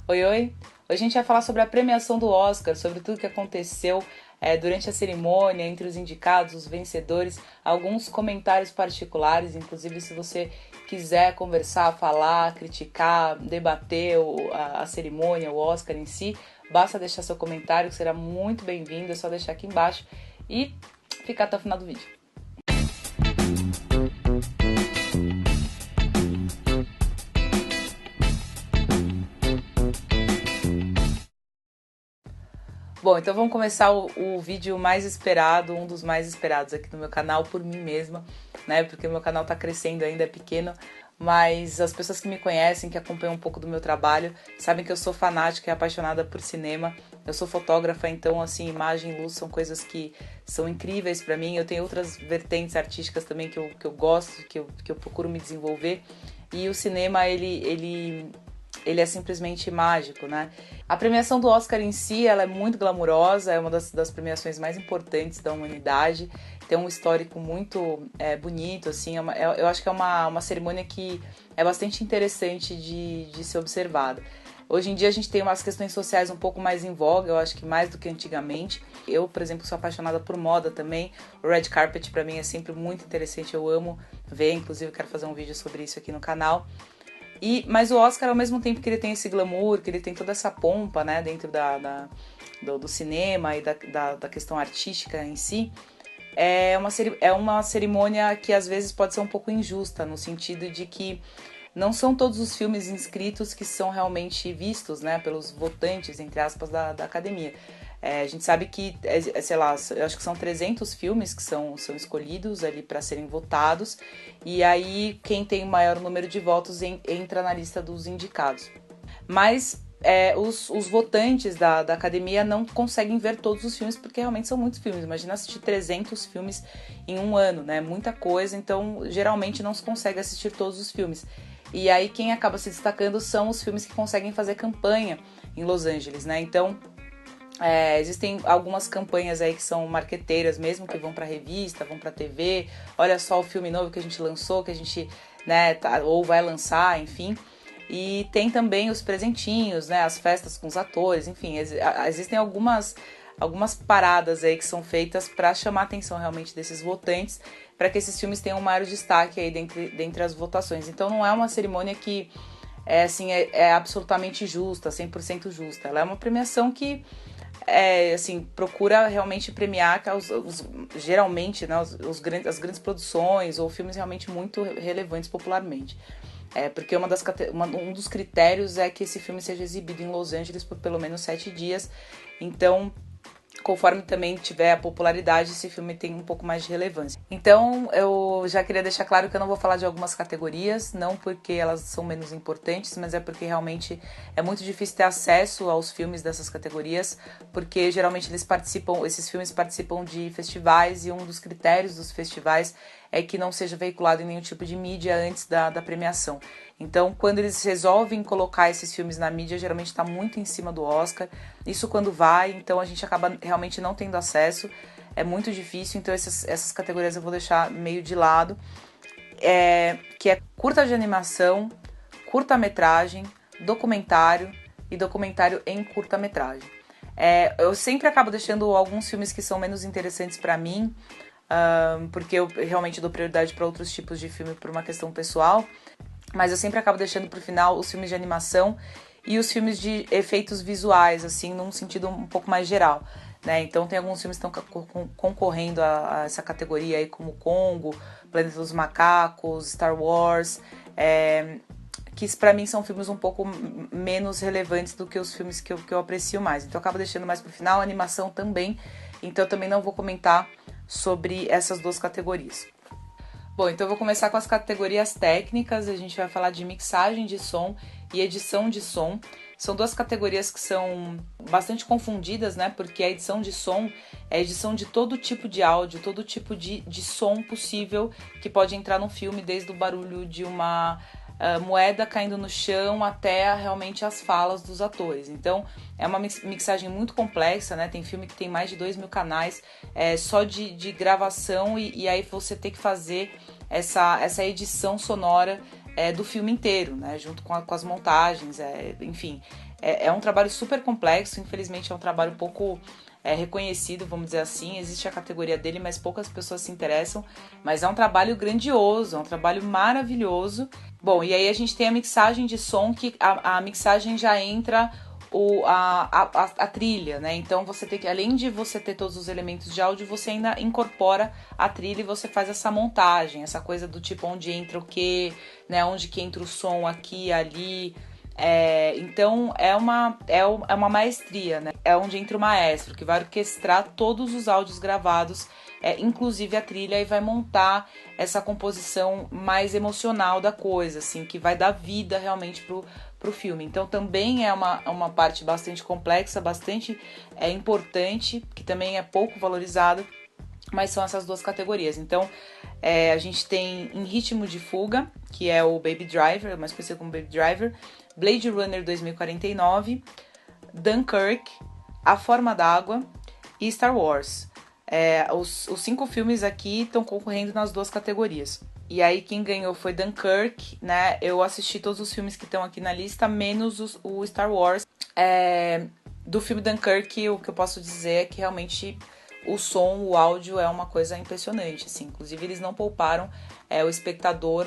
Oi, oi! Hoje a gente vai falar sobre a premiação do Oscar, sobre tudo que aconteceu durante a cerimônia, entre os indicados, os vencedores, alguns comentários particulares, inclusive se você quiser conversar, falar, criticar, debater a cerimônia, o Oscar em si, basta deixar seu comentário que será muito bem-vindo, é só deixar aqui embaixo e ficar até o final do vídeo. Bom, então vamos começar o vídeo mais esperado, um dos mais esperados aqui no meu canal por mim mesma, né? Porque o meu canal tá crescendo ainda, é pequeno, mas as pessoas que me conhecem, que acompanham um pouco do meu trabalho, sabem que eu sou fanática e apaixonada por cinema. Eu sou fotógrafa, então, assim, imagem e luz são coisas que são incríveis pra mim. Eu tenho outras vertentes artísticas também que eu gosto, que eu procuro me desenvolver. E o cinema, ele é simplesmente mágico, né? A premiação do Oscar em si, ela é muito glamurosa, é uma das premiações mais importantes da humanidade, tem um histórico muito bonito, assim, eu acho que é uma cerimônia que é bastante interessante de ser observada. Hoje em dia a gente tem umas questões sociais um pouco mais em voga, eu acho que mais do que antigamente. Eu, por exemplo, sou apaixonada por moda também. O red carpet pra mim é sempre muito interessante, eu amo ver, inclusive eu quero fazer um vídeo sobre isso aqui no canal. Mas o Oscar, ao mesmo tempo que ele tem esse glamour, que ele tem toda essa pompa, né, dentro do cinema e da questão artística em si, é uma cerimônia que às vezes pode ser um pouco injusta, no sentido de que não são todos os filmes inscritos que são realmente vistos, né, pelos votantes, entre aspas, da academia. A gente sabe que, sei lá, eu acho que são 300 filmes que são escolhidos ali para serem votados, e aí quem tem o maior número de votos entra na lista dos indicados. Mas os votantes da academia não conseguem ver todos os filmes, porque realmente são muitos filmes. Imagina assistir 300 filmes em um ano, né? Muita coisa, então geralmente não se consegue assistir todos os filmes. E aí quem acaba se destacando são os filmes que conseguem fazer campanha em Los Angeles, né? Então existem algumas campanhas aí que são marqueteiras mesmo, que vão pra revista, vão pra TV, olha só o filme novo que a gente lançou, que a gente, né, ou vai lançar, enfim. E tem também os presentinhos, né, as festas com os atores, enfim, existem algumas paradas aí que são feitas para chamar a atenção realmente desses votantes, para que esses filmes tenham um maior destaque aí dentre as votações. Então não é uma cerimônia que é absolutamente justa, 100% justa. Ela é uma premiação que procura realmente premiar geralmente, né, as grandes produções ou filmes realmente muito relevantes popularmente. Porque um dos critérios é que esse filme seja exibido em Los Angeles por pelo menos 7 dias. Então, conforme também tiver a popularidade, esse filme tem um pouco mais de relevância. Então, eu já queria deixar claro que eu não vou falar de algumas categorias, não porque elas são menos importantes, mas é porque realmente é muito difícil ter acesso aos filmes dessas categorias, porque geralmente esses filmes participam de festivais e um dos critérios dos festivais é que não seja veiculado em nenhum tipo de mídia antes da premiação. Então, quando eles resolvem colocar esses filmes na mídia, geralmente está muito em cima do Oscar. Isso quando vai, então a gente acaba realmente não tendo acesso. É muito difícil, então essas categorias eu vou deixar meio de lado. Que é curta de animação, curta-metragem, documentário e documentário em curta-metragem. Eu sempre acabo deixando alguns filmes que são menos interessantes para mim, porque eu realmente dou prioridade para outros tipos de filme por uma questão pessoal, mas eu sempre acabo deixando pro final os filmes de animação e os filmes de efeitos visuais, assim, num sentido um pouco mais geral, né? Então tem alguns filmes que estão concorrendo a essa categoria aí, como Congo, Planeta dos Macacos, Star Wars, que pra mim são filmes um pouco menos relevantes do que os filmes que eu aprecio mais. Então eu acabo deixando mais pro final, a animação também, então eu também não vou comentar sobre essas duas categorias. Bom, então eu vou começar com as categorias técnicas. A gente vai falar de mixagem de som e edição de som. São duas categorias que são bastante confundidas, né? Porque a edição de som é a edição de todo tipo de áudio, todo tipo de som possível que pode entrar no filme, desde o barulho de uma moeda caindo no chão até realmente as falas dos atores. Então é uma mixagem muito complexa, né? Tem filme que tem mais de 2.000 canais só de gravação e aí você tem que fazer essa edição sonora do filme inteiro, né? Junto com as montagens, enfim. é um trabalho super complexo, infelizmente é um trabalho pouco reconhecido, vamos dizer assim. Existe a categoria dele, mas poucas pessoas se interessam. Mas é um trabalho grandioso, é um trabalho maravilhoso. Bom, e aí a gente tem a mixagem de som, que a mixagem já entra a trilha, né? Então você tem que, além de você ter todos os elementos de áudio, você ainda incorpora a trilha e você faz essa montagem, essa coisa do tipo onde entra o quê, né? Onde que entra o som aqui, ali. Então é uma maestria, né? É onde entra o maestro, que vai orquestrar todos os áudios gravados, inclusive a trilha, e vai montar essa composição mais emocional da coisa, assim, que vai dar vida realmente pro filme. Então também é uma parte bastante complexa, bastante importante, que também é pouco valorizada, mas são essas duas categorias. Então a gente tem Em Ritmo de Fuga, que é o Baby Driver, mais conhecido como Baby Driver, Blade Runner 2049, Dunkirk, A Forma d'Água e Star Wars. Os 5 filmes aqui estão concorrendo nas duas categorias. E aí quem ganhou foi Dunkirk, né? Eu assisti todos os filmes que estão aqui na lista, menos o Star Wars. Do filme Dunkirk, o que eu posso dizer é que realmente o som, o áudio é uma coisa impressionante, assim. Inclusive eles não pouparam o espectador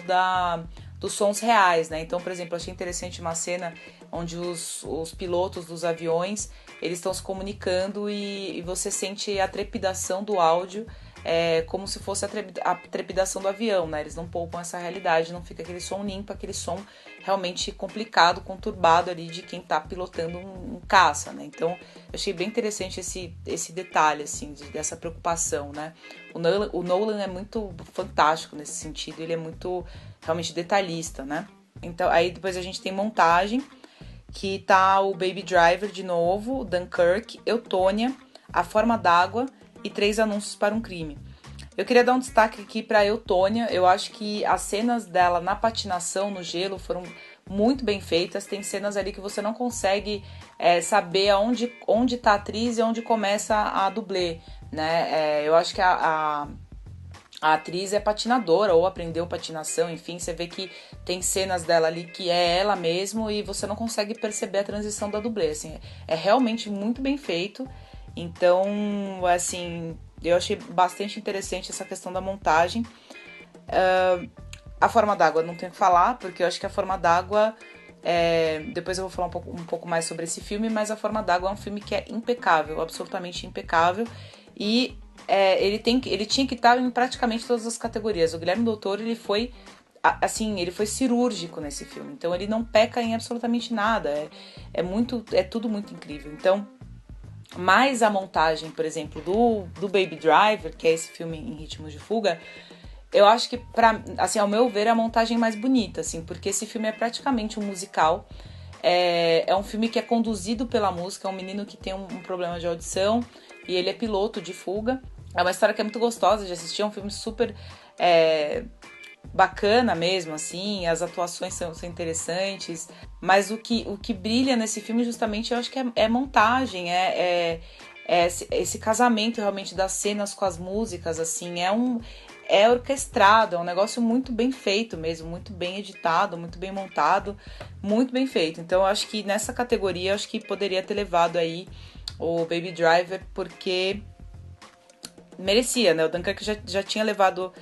dos sons reais, né? Então, por exemplo, eu achei interessante uma cena onde os pilotos dos aviões, eles estão se comunicando e você sente a trepidação do áudio, como se fosse a trepidação do avião, né? Eles não poupam essa realidade, não fica aquele som limpo, aquele som realmente complicado, conturbado ali de quem tá pilotando um caça, né? Então, eu achei bem interessante esse detalhe, assim, dessa preocupação, né? O Nolan é muito fantástico nesse sentido, ele é muito realmente detalhista, né? Então, aí depois a gente tem montagem, que tá o Baby Driver de novo, Dunkirk, Eutônia, A Forma d'Água e 3 Anúncios para um Crime. Eu queria dar um destaque aqui para Eutônia. Eu acho que as cenas dela na patinação, no gelo, foram muito bem feitas. Tem cenas ali que você não consegue saber onde tá a atriz e onde começa a dublê, né? Eu acho que a atriz é patinadora ou aprendeu patinação, enfim, você vê que tem cenas dela ali que é ela mesmo e você não consegue perceber a transição da dublê, assim, é realmente muito bem feito. Então, assim, eu achei bastante interessante essa questão da montagem. A Forma d'Água não tenho o que falar, porque eu acho que A Forma d'Água, depois eu vou falar um pouco mais sobre esse filme, mas A Forma d'Água é um filme que é impecável, absolutamente impecável, e ele tinha que estar em praticamente todas as categorias. O Guilherme Del Toro, ele foi cirúrgico nesse filme, então ele não peca em absolutamente nada, é tudo muito incrível. Então, mais a montagem, por exemplo, do Baby Driver, que é esse filme Em Ritmo de Fuga, eu acho que, assim, ao meu ver, é a montagem mais bonita, assim, porque esse filme é praticamente um musical. É um filme que é conduzido pela música, é um menino que tem um problema de audição e ele é piloto de fuga. É uma história que é muito gostosa de assistir, é um filme super bacana mesmo, assim, as atuações são interessantes, mas o que brilha nesse filme justamente eu acho que é montagem, esse casamento realmente das cenas com as músicas, assim, é orquestrado, é um negócio muito bem feito mesmo, muito bem editado, muito bem montado, muito bem feito. Então eu acho que nessa categoria eu acho que poderia ter levado aí o Baby Driver, porque merecia, né? O Dunkirk já tinha levado.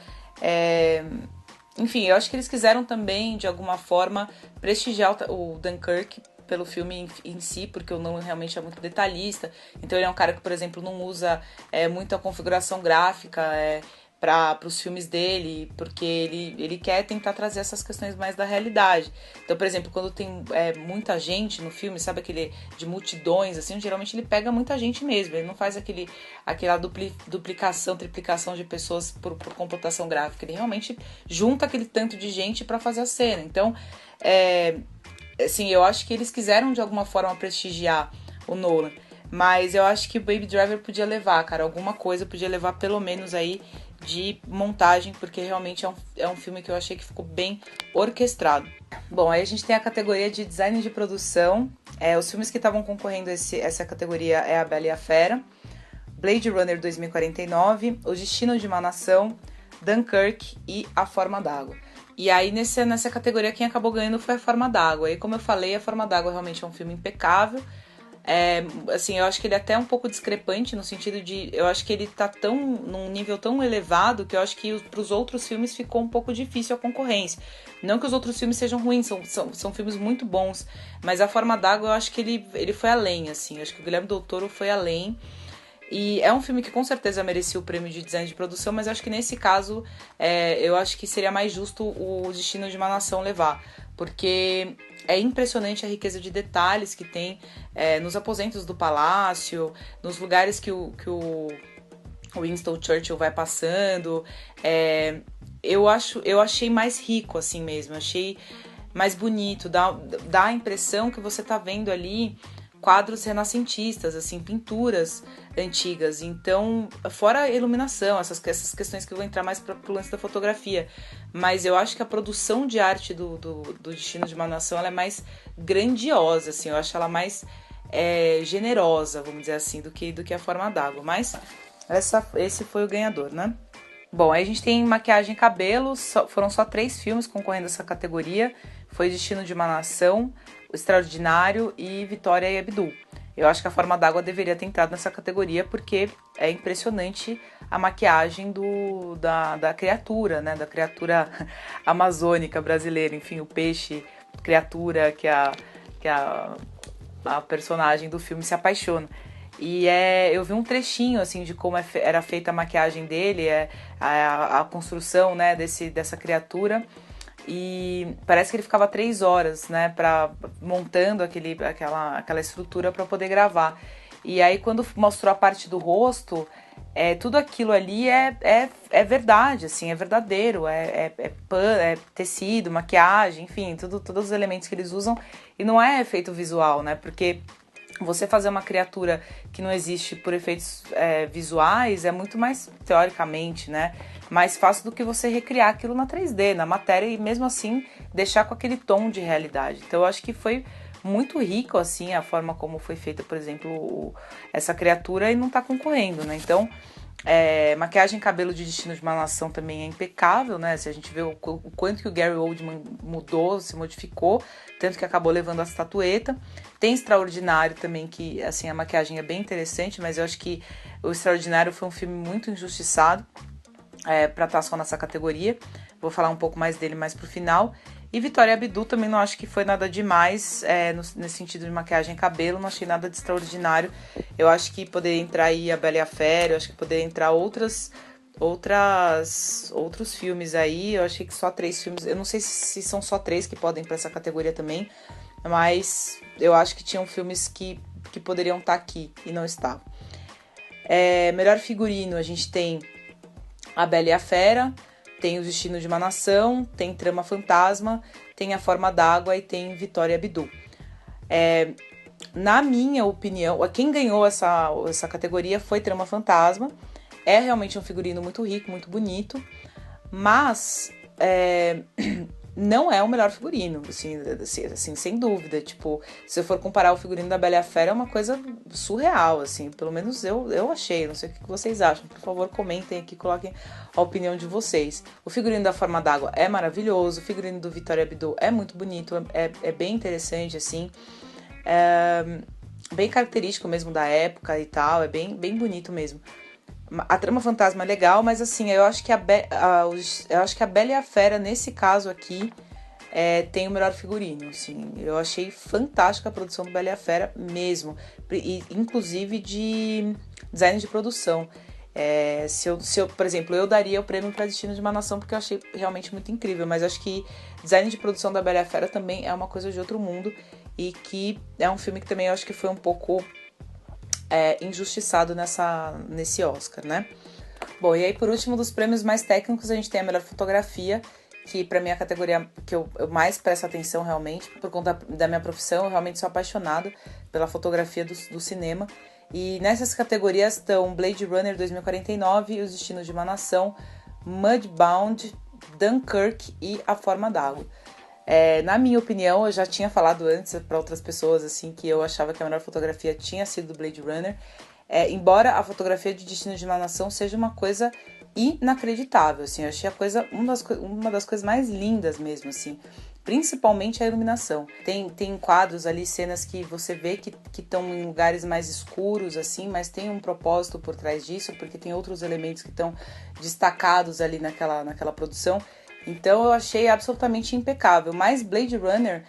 Enfim, eu acho que eles quiseram também, de alguma forma, prestigiar o Dunkirk pelo filme em si, porque o Nolan realmente é muito detalhista. Então ele é um cara que, por exemplo, não usa muito a configuração gráfica para os filmes dele, porque ele quer tentar trazer essas questões mais da realidade. Então, por exemplo, quando tem muita gente no filme, sabe aquele de multidões, assim, geralmente ele pega muita gente mesmo, ele não faz aquela duplicação, triplicação de pessoas por computação gráfica, ele realmente junta aquele tanto de gente para fazer a cena. Então, assim, eu acho que eles quiseram de alguma forma prestigiar o Nolan, mas eu acho que o Baby Driver podia levar, cara, alguma coisa podia levar pelo menos aí de montagem, porque realmente é um filme que eu achei que ficou bem orquestrado. Bom, aí a gente tem a categoria de design de produção. Os filmes que estavam concorrendo a essa categoria é A Bela e a Fera, Blade Runner 2049, O Destino de uma Nação, Dunkirk e A Forma d'Água. E aí, nessa categoria, quem acabou ganhando foi A Forma d'Água. E como eu falei, A Forma d'Água realmente é um filme impecável. Assim, eu acho que ele é até um pouco discrepante no sentido de... Eu acho que ele tá num nível tão elevado que eu acho que pros outros filmes ficou um pouco difícil a concorrência. Não que os outros filmes sejam ruins, são filmes muito bons. Mas A Forma d'Água, eu acho que ele foi além, assim. Eu acho que o Guilherme Del Toro foi além. E é um filme que com certeza merecia o prêmio de design de produção, mas eu acho que nesse caso, eu acho que seria mais justo o Destino de uma Nação levar. Porque é impressionante a riqueza de detalhes que tem nos aposentos do palácio, nos lugares que o Winston Churchill vai passando. Eu achei mais rico assim mesmo, achei mais bonito, dá a impressão que você tá vendo ali quadros renascentistas, assim, pinturas antigas. Então, fora a iluminação, essas questões que eu vou entrar mais pro lance da fotografia. Mas eu acho que a produção de arte do Destino de uma Nação, ela é mais grandiosa, assim. Eu acho ela mais generosa, vamos dizer assim, do que A Forma d'Água. Mas esse foi o ganhador, né? Bom, aí a gente tem maquiagem e cabelo, foram só 3 filmes concorrendo a essa categoria. Foi Destino de uma Nação, O Extraordinário e Vitória e Abdul. Eu acho que A Forma d'Água deveria ter entrado nessa categoria porque é impressionante a maquiagem da criatura, né? Da criatura amazônica brasileira, enfim, o peixe, criatura que a personagem do filme se apaixona. E eu vi um trechinho, assim, de como era feita a maquiagem dele, a construção, né, dessa criatura. E parece que ele ficava 3 horas, né, montando aquela estrutura para poder gravar. E aí, quando mostrou a parte do rosto, tudo aquilo ali é verdade, assim, é verdadeiro. É tecido, maquiagem, enfim, todos os elementos que eles usam. E não é efeito visual, né, porque... Você fazer uma criatura que não existe por efeitos visuais é muito mais, teoricamente, né, mais fácil do que você recriar aquilo na 3D, na matéria, e mesmo assim deixar com aquele tom de realidade. Então eu acho que foi muito rico, assim, a forma como foi feita, por exemplo, essa criatura e não tá concorrendo, né? Então, maquiagem e cabelo de Destino de uma Nação também é impecável, né? Se a gente vê o quanto que o Gary Oldman mudou, se modificou, tanto que acabou levando a estatueta. Tem Extraordinário também, que assim, a maquiagem é bem interessante, mas eu acho que o Extraordinário foi um filme muito injustiçado para estar só nessa categoria. Vou falar um pouco mais dele mais pro final. E Vitória Abdul também não acho que foi nada demais nesse sentido de maquiagem e cabelo, não achei nada de extraordinário. Eu acho que poderia entrar aí A Bela e a Fera, eu acho que poderia entrar outros filmes aí. Eu achei que só 3 filmes, eu não sei se são só 3 que podem para essa categoria também, mas eu acho que tinham filmes que poderiam estar aqui e não estavam. Melhor figurino, a gente tem A Bela e a Fera, tem O Destino de uma Nação, tem Trama Fantasma, tem A Forma d'Água e tem Vitória Abdul. Na minha opinião, quem ganhou essa categoria foi Trama Fantasma. É realmente um figurino muito rico, muito bonito, mas não é o melhor figurino, assim, sem dúvida. Tipo, se eu for comparar o figurino da Bela e a Fera, é uma coisa surreal, assim, pelo menos eu achei. Não sei o que vocês acham, por favor, comentem aqui, coloquem a opinião de vocês. O figurino da Forma d'Água é maravilhoso, o figurino do Vitória Abdul é muito bonito, é bem interessante, assim, bem característico mesmo da época e tal, é bem, bem bonito mesmo. A Trama Fantasma é legal, mas assim, eu acho que a Bela e a Fera, nesse caso aqui, tem o melhor figurino, assim. Eu achei fantástica a produção do Bela e a Fera mesmo, inclusive de design de produção. Se eu, por exemplo, eu daria o prêmio para Destino de uma Nação porque eu achei realmente muito incrível, mas acho que design de produção da Bela e a Fera também é uma coisa de outro mundo e que é um filme que também eu acho que foi um pouco injustiçado nesse Oscar, né? Bom, e aí por último, dos prêmios mais técnicos, a gente tem a melhor fotografia, que pra mim é a categoria que eu mais presto atenção realmente, por conta da minha profissão. Eu realmente sou apaixonada pela fotografia do cinema. E nessas categorias estão Blade Runner 2049, Os Destinos de uma Nação, Mudbound, Dunkirk e A Forma d'Água. Na minha opinião, eu já tinha falado antes para outras pessoas assim que eu achava que a melhor fotografia tinha sido do Blade Runner. Embora a fotografia de Destino de uma Nação seja uma coisa inacreditável, assim, eu achei a coisa, uma das coisas mais lindas mesmo, assim, principalmente a iluminação. Tem quadros ali, cenas que você vê que estão em lugares mais escuros, assim, mas tem um propósito por trás disso, porque tem outros elementos que estão destacados ali naquela produção. Então eu achei absolutamente impecável. Mas Blade Runner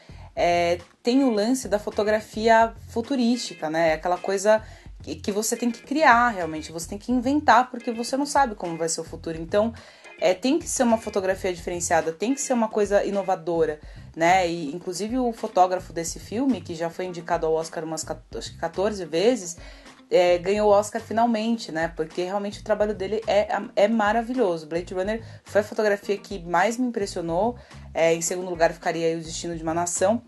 tem o lance da fotografia futurística, né? Aquela coisa que você tem que criar realmente, você tem que inventar, porque você não sabe como vai ser o futuro. Então tem que ser uma fotografia diferenciada, tem que ser uma coisa inovadora, né? E inclusive o fotógrafo desse filme, que já foi indicado ao Oscar umas 14 vezes, ganhou o Oscar finalmente, né? Porque realmente o trabalho dele é maravilhoso. Blade Runner foi a fotografia que mais me impressionou. Em segundo lugar ficaria aí O Destino de uma Nação.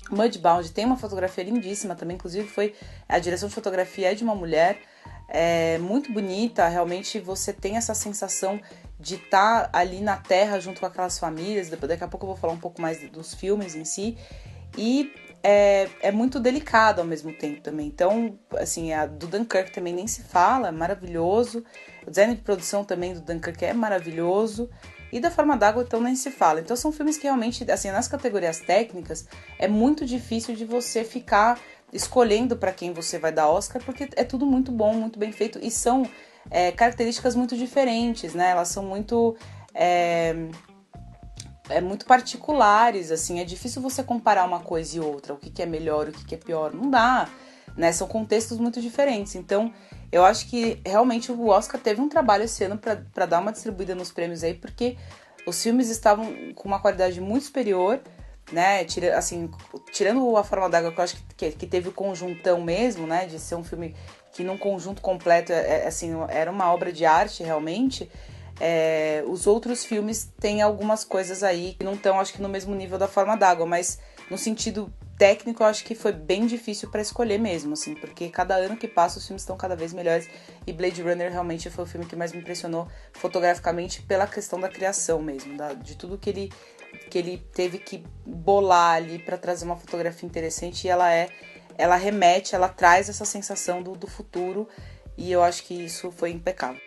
Mudbound tem uma fotografia lindíssima também, inclusive a direção de fotografia é de uma mulher, muito bonita, realmente você tem essa sensação de estar ali na terra junto com aquelas famílias. Daqui a pouco eu vou falar um pouco mais dos filmes em si, e é muito delicado ao mesmo tempo também. Então, assim, a do Dunkirk também nem se fala, é maravilhoso, o design de produção também do Dunkirk é maravilhoso, e da Forma d'Água, então, nem se fala. Então, são filmes que realmente, assim, nas categorias técnicas, é muito difícil de você ficar escolhendo para quem você vai dar Oscar, porque é tudo muito bom, muito bem feito, e são características muito diferentes, né? Elas são muito muito particulares, assim, é difícil você comparar uma coisa e outra, o que é melhor, o que é pior, não dá, né? São contextos muito diferentes. Então, eu acho que realmente o Oscar teve um trabalho esse ano para dar uma distribuída nos prêmios aí, porque os filmes estavam com uma qualidade muito superior, né? Tirando A Forma d'Água, que eu acho que teve o conjuntão mesmo, né? De ser um filme que num conjunto completo, assim, era uma obra de arte realmente. Os outros filmes têm algumas coisas aí que não estão, acho que, no mesmo nível da Forma d'Água, mas no sentido técnico eu acho que foi bem difícil para escolher mesmo, assim, porque cada ano que passa os filmes estão cada vez melhores, e Blade Runner realmente foi o filme que mais me impressionou fotograficamente pela questão da criação mesmo, de tudo que ele teve que bolar ali para trazer uma fotografia interessante, e ela remete, ela traz essa sensação do futuro, e eu acho que isso foi impecável.